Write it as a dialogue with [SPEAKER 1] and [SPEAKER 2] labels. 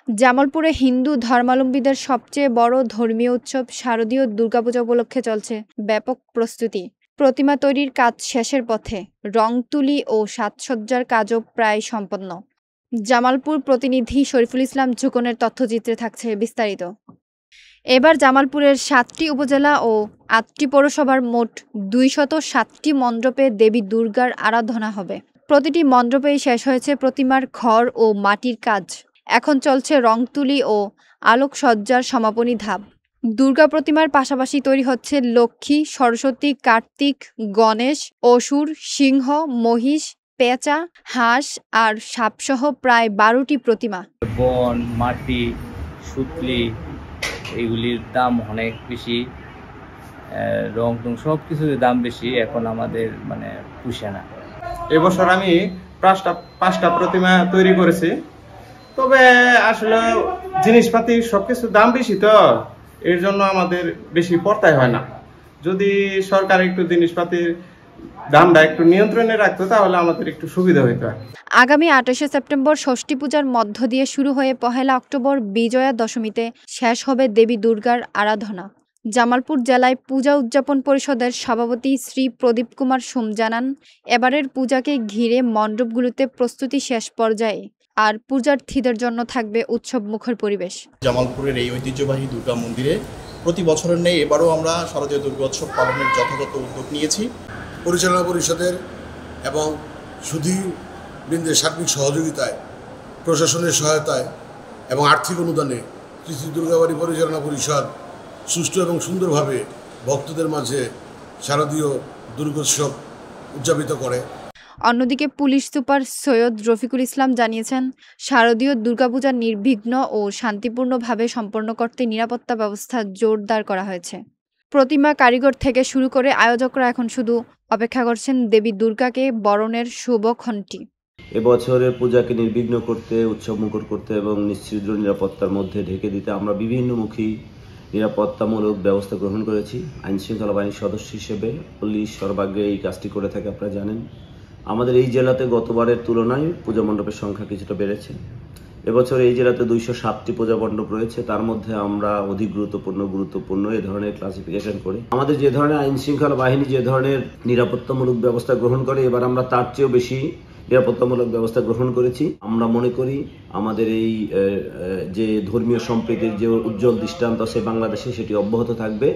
[SPEAKER 1] জামালপুরে হিন্দু ধর্মাবলম্বীদের সবচেয়ে বড় ধর্মীয় উৎসব শারদীয় দুর্গাপূজা উপলক্ষে চলছে ব্যাপক প্রস্তুতি। প্রতিমা তৈরির কাজ শেষের পথে, রং তুলি ও সাজসজ্জার কাজও প্রায় সম্পন্ন। জামালপুর প্রতিনিধি শরীফুল ইসলাম ঝুকনের তথ্যচিত্রে থাকছে বিস্তারিত। এবার জামালপুরের ৭টি উপজেলা ও ৮টি পৌরসভার মোট ২০৭টি মণ্ডপে দেবী দুর্গার আরাধনা হবে। প্রতিটি মণ্ডপেই শেষ হয়েছে প্রতিমার ঘর ও মাটির কাজ। এখন চলছে রং তুলি ও আলোকসজ্জার সমাপনী ধাপ। দুর্গা প্রতিমার পাশাপাশি তৈরি হচ্ছে লক্ষ্মী, সরস্বতী, কার্তিক, গণেশ, অসুর, সিংহ, মহিষ, পেঁচা, হাঁস আর সাপসহ প্রায় ১২টি প্রতিমা।
[SPEAKER 2] বন, মাটি, সুতলি এগুলির দাম অনেক বেশি, রং টং সব কিছুর দাম বেশি, এখন আমাদের পুষে না।
[SPEAKER 3] এবছর আমি পাঁচটা প্রতিমা তৈরি করেছি, তবে আসলে জিনিসপাতি সবকিছু দাম বেশি, তো এর জন্য আমাদের বেশি পড়তাই হয় না। যদি সরকার একটু জিনিসপাতির দামটা একটু নিয়ন্ত্রণে রাখতো তাহলে আমাদের একটু সুবিধা হইতো।
[SPEAKER 1] আগামী ২৮শে সেপ্টেম্বর ষষ্ঠী পূজার মধ্য দিয়ে শুরু হয়ে ১লা অক্টোবর বিজয়া দশমীতে শেষ হবে দেবী দুর্গার আরাধনা। জামালপুর জেলায় পূজা উদযাপন পরিষদের সভাপতি শ্রী প্রদীপ কুমার সোম জানান, এবারের পূজাকে ঘিরে মণ্ডপগুলোতে প্রস্তুতি শেষ পর্যায়ে, আর পূজার্থীদের জন্য থাকবে উৎসবমুখর পরিবেশ।
[SPEAKER 4] জামালপুরের এই ঐতিহ্যবাহী দুর্গা মন্দিরে প্রতি বছরের নেই এবারও আমরা শারদীয় দুর্গোৎসব পালনের যথাযথ উদ্যোগ নিয়েছি।
[SPEAKER 5] পরিচালনা পরিষদের এবং সুধীবৃন্দের সার্বিক সহযোগিতায়, প্রশাসনের সহায়তায় এবং আর্থিক অনুদানে শ্রী শ্রী দুর্গাবাড়ি পরিচালনা পরিষদ সুষ্ঠু এবং সুন্দরভাবে ভক্তদের মাঝে শারদীয় দুর্গোৎসব উদযাপিত করে।
[SPEAKER 1] অন্যদিকে পুলিশ সুপার সৈয়দ রফিকুল ইসলাম জানিয়েছেন, শারদীয় দুর্গাপূজা নির্বিঘ্ন ও শান্তিপূর্ণভাবে সম্পন্ন করতে নিরাপত্তা ব্যবস্থা জোরদার করা হয়েছে। প্রতিমা কারিগর থেকে শুরু করে আয়োজকরা এখন শুধু অপেক্ষা করছেন দেবী দুর্গাকে বরণের শুভক্ষণটি।
[SPEAKER 6] এবছরের পূজাকে নির্বিঘ্ন করতে, উৎসবমুখর করতে এবং নিশ্চিত নিরাপত্তার মধ্যে ঢেকে দিতে আমরা বিভিন্নমুখী নিরাপত্তামূলক ব্যবস্থা গ্রহণ করেছি। আইনশৃঙ্খলা বাহিনীর সদস্য হিসেবে পুলিশ সর্বাগ্রে এই কাজটি করে থাকে, আপনারা জানেন। আমাদের এই জেলাতে গতবারের তুলনায় পূজা মণ্ডপের সংখ্যা কিছুটা বেড়েছে। এবছর এই জেলাতে ২০৭টি পূজা মণ্ডপ রয়েছে, তার মধ্যে আমরা অধিক গুরুত্বপূর্ণ এই ধরনের ক্লাসিফিকেশন করি। আমাদের যে ধরনের আইনশৃঙ্খলা বাহিনী যে ধরনের নিরাপত্তামূলক ব্যবস্থা গ্রহণ করে, এবার আমরা তার চেয়েও বেশি নিরাপত্তামূলক ব্যবস্থা গ্রহণ করেছি। আমরা মনে করি আমাদের এই যে ধর্মীয় সম্প্রীতির যে উজ্জ্বল দৃষ্টান্ত আছে বাংলাদেশে, সেটি অব্যাহত থাকবে।